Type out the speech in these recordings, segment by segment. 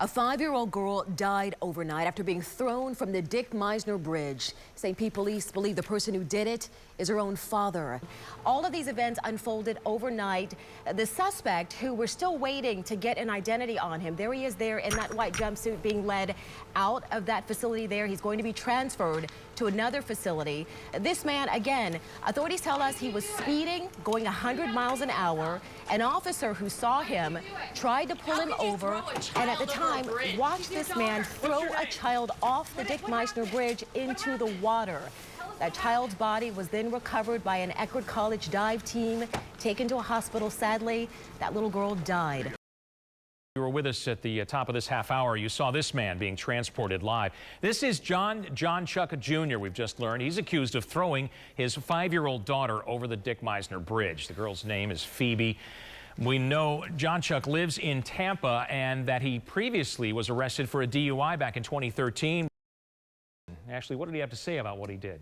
A 5-year-old girl died overnight after being thrown from the Dick Meisner Bridge. St. Pete police believe the person who did it is her own father. All of these events unfolded overnight. The suspect, who we're still waiting to get an identity on him, there he is there in that white jumpsuit being led out of that facility there. He's going to be transferred to another facility. This man, again, authorities tell us he was speeding, going 100 miles an hour. An officer who saw him tried to pull him over, and at the time watched this man throw a child off the Dick Meisner Bridge into the water. That child's body was then recovered by an Eckerd College dive team, taken to a hospital. Sadly, that little girl died. You were with us at the top of this half hour. You saw this man being transported live. This is Jonchuck Jr. We've just learned. He's accused of throwing his 5-year-old daughter over the Dick Meisner Bridge. The girl's name is Phoebe. We know Jonchuck lives in Tampa and that he previously was arrested for a DUI back in 2013. Ashley, what did he have to say about what he did?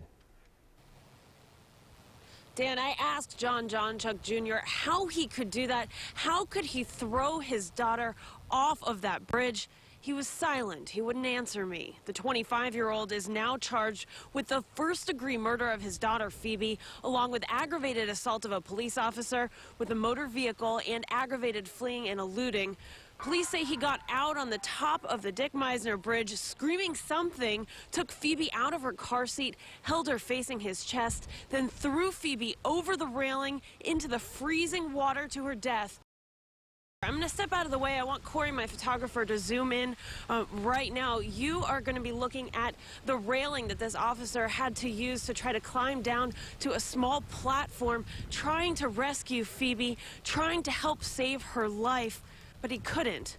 Dan, I asked Jonchuck Jr. how he could do that. How could he throw his daughter off of that bridge? He was silent. He wouldn't answer me. The 25-year-old is now charged with the first-degree murder of his daughter, Phoebe, along with aggravated assault of a police officer with a motor vehicle and aggravated fleeing and eluding. Police say he got out on the top of the Dick Meisner Bridge, screaming something, took Phoebe out of her car seat, held her facing his chest, then threw Phoebe over the railing into the freezing water to her death. I'm going to step out of the way. I want Corey, my photographer, to zoom in right now. You are going to be looking at the railing that this officer had to use to try to climb down to a small platform, trying to rescue Phoebe, trying to help save her life, but he couldn't.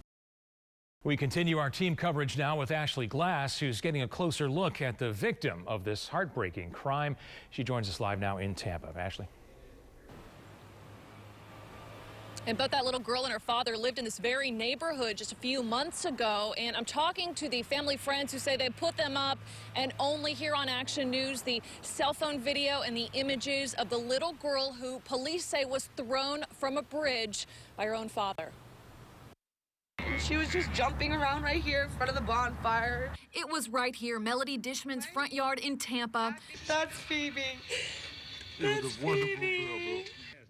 We continue our team coverage now with Ashley Glass, who's getting a closer look at the victim of this heartbreaking crime. She joins us live now in Tampa. Ashley. And both that little girl and her father lived in this very neighborhood just a few months ago. And I'm talking to the family friends who say they put them up, and only here on Action News, the cell phone video and the images of the little girl who police say was thrown from a bridge by her own father. She was just jumping around right here in front of the bonfire. It was right here, Melody Dishman's front yard in Tampa. That's Phoebe. It was a wonderful girl, bro.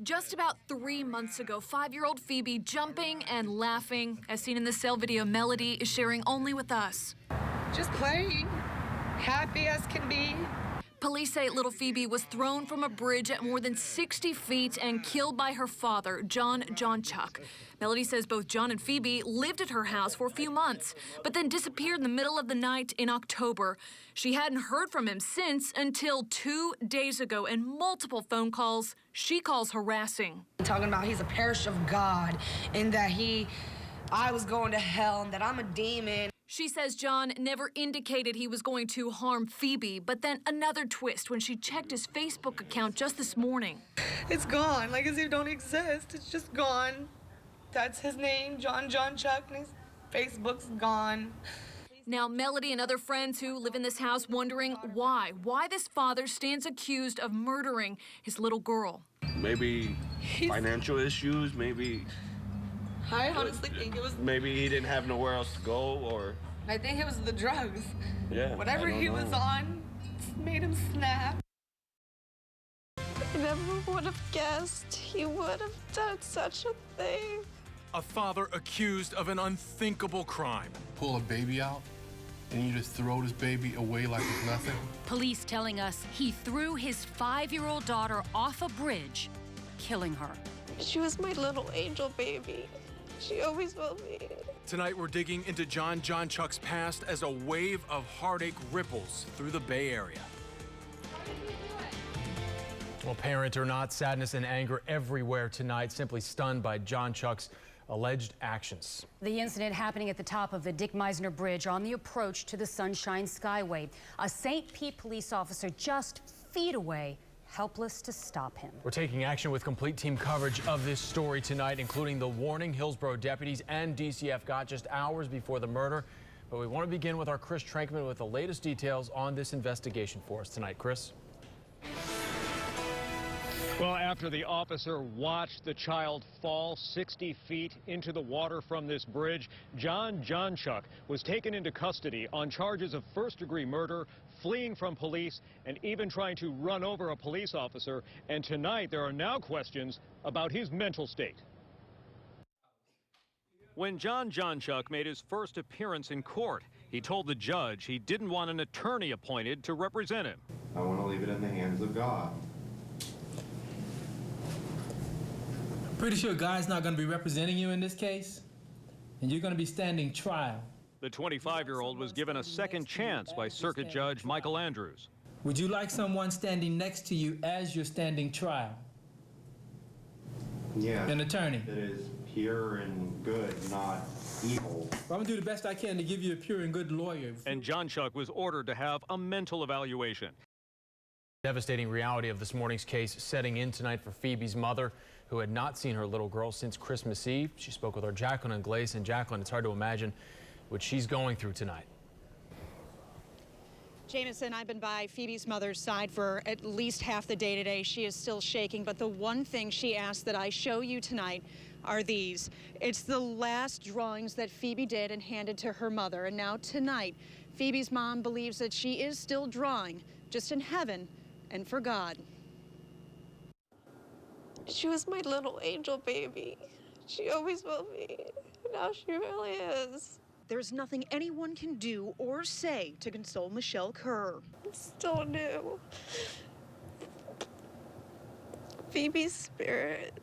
Just about 3 months ago, 5-year-old Phoebe jumping and laughing, as seen in the cell video Melody is sharing only with us. Just playing, happy as can be. Police say little Phoebe was thrown from a bridge at more than 60 feet and killed by her father, Jonchuck. Melody says both John and Phoebe lived at her house for a few months, but then disappeared in the middle of the night in October. She hadn't heard from him since until 2 days ago, and multiple phone calls she calls harassing. Talking about he's a parish of God and that I was going to hell and that I'm a demon. She says John never indicated he was going to harm Phoebe, but then another twist when she checked his Facebook account just this morning. It's gone, like as if it don't exist. It's just gone. That's his name, Jonchuck, and his Facebook's gone. Now, Melody and other friends who live in this house wondering why this father stands accused of murdering his little girl. Maybe financial issues, maybe. I honestly think it was... Maybe he didn't have nowhere else to go, or... I think it was the drugs. Yeah, whatever he was on made him snap. I never would have guessed he would have done such a thing. A father accused of an unthinkable crime. Pull a baby out, and you just throw this baby away like it's nothing? Police telling us he threw his 5-year-old daughter off a bridge, killing her. She was my little angel baby. She always will be. Tonight, we're digging into Jonchuck's past as a wave of heartache ripples through the Bay Area. Well, parent or not, sadness and anger everywhere tonight, simply stunned by Jonchuck's alleged actions. The incident happening at the top of the Dick Meisner Bridge on the approach to the Sunshine Skyway. A St. Pete police officer just feet away, helpless to stop him. We're taking action with complete team coverage of this story tonight, including the warning Hillsborough deputies and DCF got just hours before the murder. But we want to begin with our Chris Trankman with the latest details on this investigation for us tonight. Chris? Well, after the officer watched the child fall 60 feet into the water from this bridge, Jonchuck was taken into custody on charges of first-degree murder, fleeing from police, and even trying to run over a police officer. And tonight, there are now questions about his mental state. When Jonchuck made his first appearance in court, he told the judge he didn't want an attorney appointed to represent him. I want to leave it in the hands of God. Pretty sure God's not going to be representing you in this case, and you're going to be standing trial. The 25-year-old was given a second chance by Circuit Judge Michael Andrews. Would you like someone standing next to you as you're standing trial? Yeah. An attorney. That is pure and good, not evil. Well, I'm going to do the best I can to give you a pure and good lawyer. And Jonchuck was ordered to have a mental evaluation. Devastating reality of this morning's case setting in tonight for Phoebe's mother, who had not seen her little girl since Christmas Eve. She spoke with our Jacqueline and Glaze. And Jacqueline, it's hard to imagine what she's going through tonight. Jameson, I've been by Phoebe's mother's side for at least half the day today. She is still shaking, but the one thing she asked that I show you tonight are these. It's the last drawings that Phoebe did and handed to her mother. And now tonight, Phoebe's mom believes that she is still drawing, just in heaven and for God. She was my little angel baby. She always will be. Now she really is. There's nothing anyone can do or say to console Michelle Kerr. It's still new. Phoebe's spirit,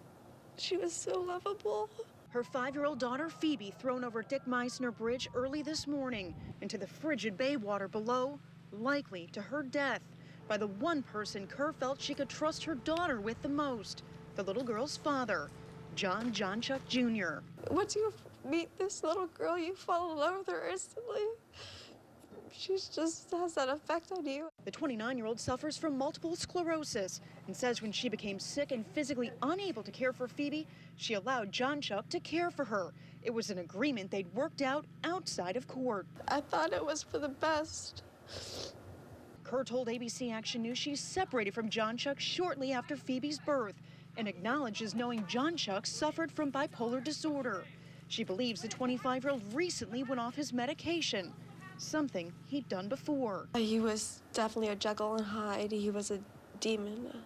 she was so lovable. Her 5-year-old daughter, Phoebe, thrown over Dick Meisner Bridge early this morning into the frigid bay water below, likely to her death, by the one person Kerr felt she could trust her daughter with the most, the little girl's father, Jonchuck Jr. Once you meet this little girl, you fall in love with her instantly. She just has that effect on you. The 29-year-old suffers from multiple sclerosis and says when she became sick and physically unable to care for Phoebe, she allowed Jonchuck to care for her. It was an agreement they'd worked out outside of court. I thought it was for the best. Kerr told ABC Action News she's separated from Jonchuck shortly after Phoebe's birth and acknowledges knowing Jonchuck suffered from bipolar disorder. She believes the 25-year-old recently went off his medication, something he'd done before. He was definitely a Jekyll and Hyde. He was a demon.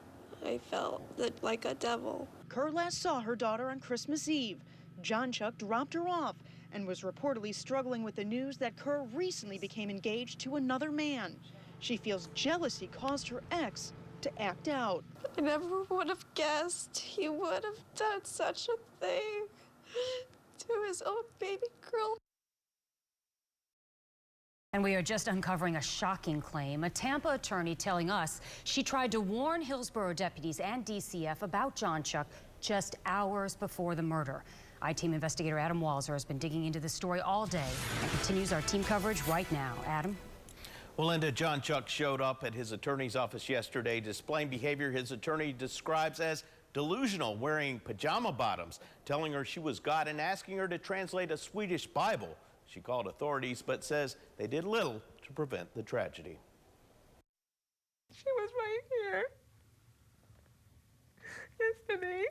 I felt like a devil. Kerr last saw her daughter on Christmas Eve. Jonchuck dropped her off and was reportedly struggling with the news that Kerr recently became engaged to another man. She feels jealousy caused her ex to act out. I never would have guessed he would have done such a thing to his own baby girl. And we are just uncovering a shocking claim. A Tampa attorney telling us she tried to warn Hillsborough deputies and DCF about Jonchuck just hours before the murder. I-Team investigator Adam Walzer has been digging into this story all day and continues our team coverage right now. Adam? Well, Linda, Jonchuck showed up at his attorney's office yesterday displaying behavior his attorney describes as delusional, wearing pajama bottoms, telling her she was God and asking her to translate a Swedish Bible. She called authorities but says they did little to prevent the tragedy. She was right here yesterday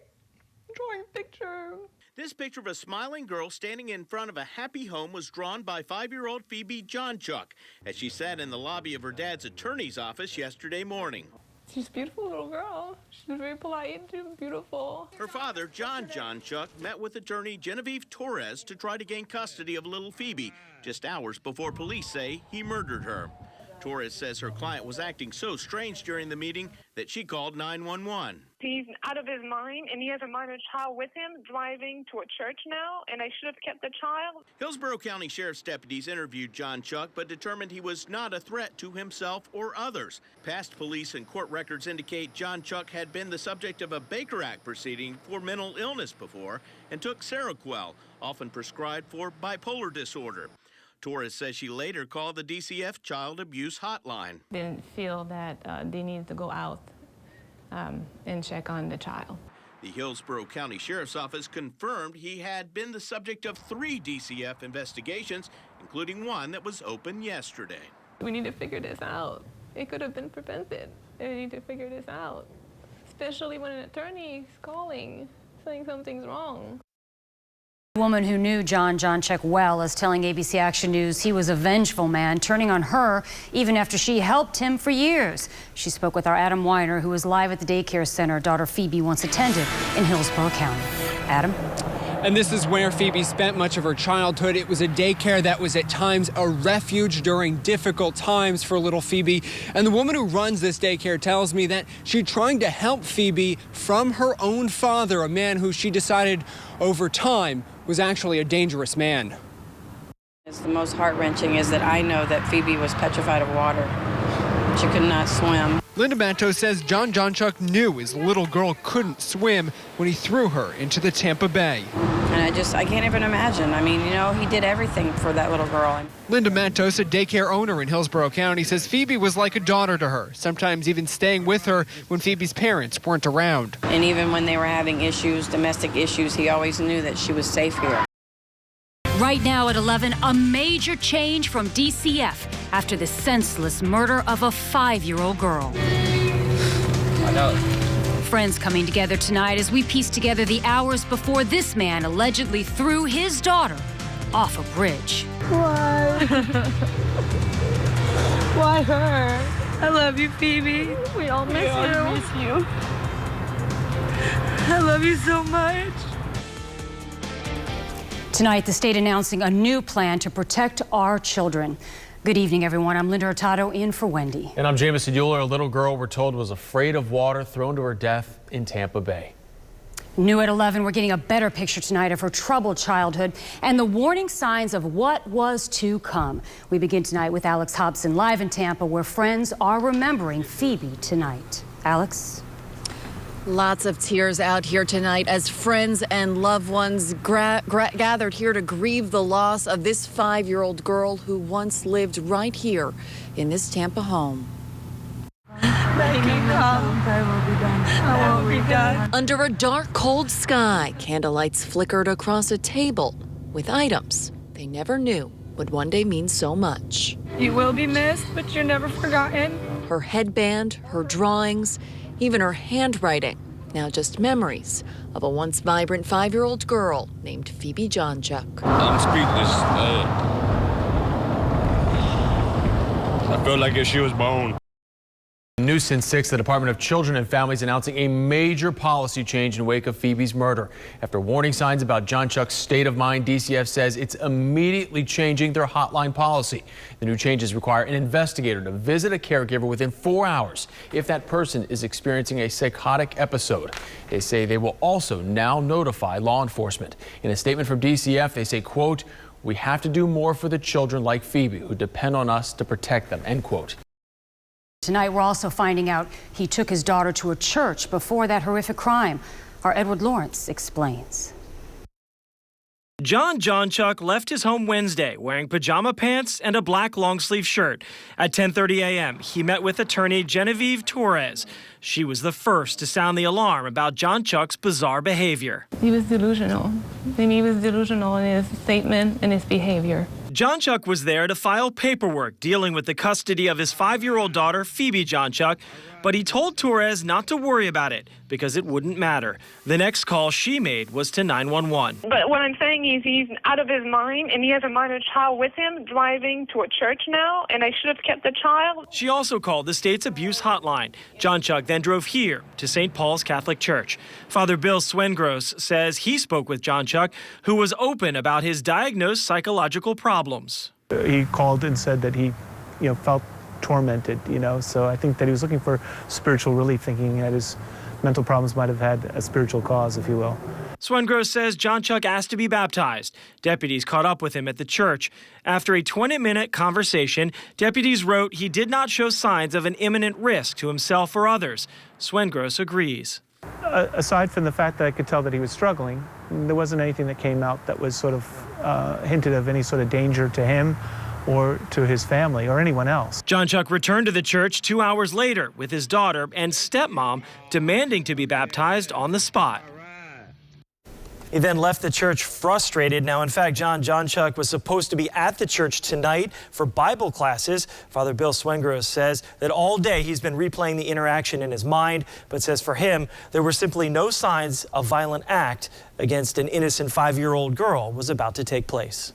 drawing pictures. This picture of a smiling girl standing in front of a happy home was drawn by 5-year-old Phoebe Jonchuck as she sat in the lobby of her dad's attorney's office yesterday morning. She's a beautiful little girl. She's very polite and beautiful. Her father, John Jonchuck, met with attorney Genevieve Torres to try to gain custody of little Phoebe just hours before police say he murdered her. Torres says her client was acting so strange during the meeting that she called 911. He's out of his mind, and he has a minor child with him driving to a church now, and I should have kept the child. Hillsborough County Sheriff's deputies interviewed Jonchuck, but determined he was not a threat to himself or others. Past police and court records indicate Jonchuck had been the subject of a Baker Act proceeding for mental illness before and took Seroquel, often prescribed for bipolar disorder. Torres says she later called the DCF Child Abuse Hotline. Didn't feel that they needed to go out and check on the child. The Hillsborough County Sheriff's Office confirmed he had been the subject of 3 DCF investigations, including one that was open yesterday. We need to figure this out. It could have been prevented. We need to figure this out. especially when an attorney is calling, saying something's wrong. A woman who knew Jonchuck well is telling ABC Action News he was a vengeful man, turning on her even after she helped him for years. She spoke with our Adam Weiner, who was live at the daycare center daughter Phoebe once attended in Hillsborough County. Adam? And this is where Phoebe spent much of her childhood. It was a daycare that was at times a refuge during difficult times for little Phoebe. And the woman who runs this daycare tells me that she's trying to help Phoebe from her own father, a man who she decided over time was actually a dangerous man. It's the most heart-wrenching is that I know that Phoebe was petrified of water. She could not swim. Linda Manto says Jonchuck knew his little girl couldn't swim when he threw her into the Tampa Bay. And I can't even imagine. I mean, you know, he did everything for that little girl. Linda Mantos, a daycare owner in Hillsborough County, says Phoebe was like a daughter to her, sometimes even staying with her when Phoebe's parents weren't around. And even when they were having issues, domestic issues, he always knew that she was safe here. Right now at 11, a major change from DCF after the senseless murder of a 5-year-old girl. I know. Friends coming together tonight as we piece together the hours before this man allegedly threw his daughter off a bridge. Why? Why her? I love you, Phoebe. We all miss you. I love you so much. Tonight, the state announcing a new plan to protect our children. Good evening, everyone. I'm Linda Hurtado in for Wendy. And I'm Jamison Euler. A little girl, we're told, was afraid of water, thrown to her death in Tampa Bay. New at 11, we're getting a better picture tonight of her troubled childhood and the warning signs of what was to come. We begin tonight with Alex Hobson live in Tampa, where friends are remembering Phoebe tonight. Alex? Lots of tears out here tonight as friends and loved ones gathered here to grieve the loss of this 5-year-old girl who once lived right here in this Tampa home. I will be done. Under a dark, cold sky, candlelights flickered across a table with items they never knew would one day mean so much. You will be missed, but you're never forgotten. Her headband, her drawings, even her handwriting, now just memories of a once vibrant 5-year-old girl named Phoebe Jonchuck. I'm speechless. I feel like if she was born. News since 6, the Department of Children and Families announcing a major policy change in wake of Phoebe's murder. After warning signs about Jonchuck's state of mind, DCF says it's immediately changing their hotline policy. The new changes require an investigator to visit a caregiver within 4 hours if that person is experiencing a psychotic episode. They say they will also now notify law enforcement. In a statement from DCF, they say, quote, "We have to do more for the children like Phoebe who depend on us to protect them," end quote. Tonight, we're also finding out he took his daughter to a church before that horrific crime. Our Edward Lawrence explains. Jonchuck left his home Wednesday wearing pajama pants and a black long-sleeve shirt. At 10:30 a.m., he met with attorney Genevieve Torres. She was the first to sound the alarm about Jonchuck's bizarre behavior. He was delusional. And he was delusional in his statement and his behavior. Jonchuck was there to file paperwork dealing with the custody of his 5-year-old daughter, Phoebe Jonchuck, but he told Torres not to worry about it because it wouldn't matter. The next call she made was to 911. But what I'm saying is he's out of his mind, and he has a minor child with him driving to a church now, and I should have kept the child. She also called the state's abuse hotline. Jonchuck then drove here to St. Paul's Catholic Church. Father Bill Swengros says he spoke with Jonchuck, who was open about his diagnosed psychological problems. He called and said that he, felt tormented, so I think that he was looking for spiritual relief, thinking that his mental problems might have had a spiritual cause, if you will. Swengros says Jonchuck asked to be baptized. Deputies caught up with him at the church. After a 20-minute conversation, deputies wrote he did not show signs of an imminent risk to himself or others. Swengros agrees. Aside from the fact that I could tell that he was struggling, there wasn't anything that came out that was sort of hinted of any sort of danger to him or to his family or anyone else. Jonchuck returned to the church 2 hours later with his daughter and stepmom demanding to be baptized on the spot. He then left the church frustrated. Now, in fact, Jonchuck was supposed to be at the church tonight for Bible classes. Father Bill Swengros says that all day he's been replaying the interaction in his mind, but says for him, there were simply no signs a violent act against an innocent 5-year-old girl was about to take place.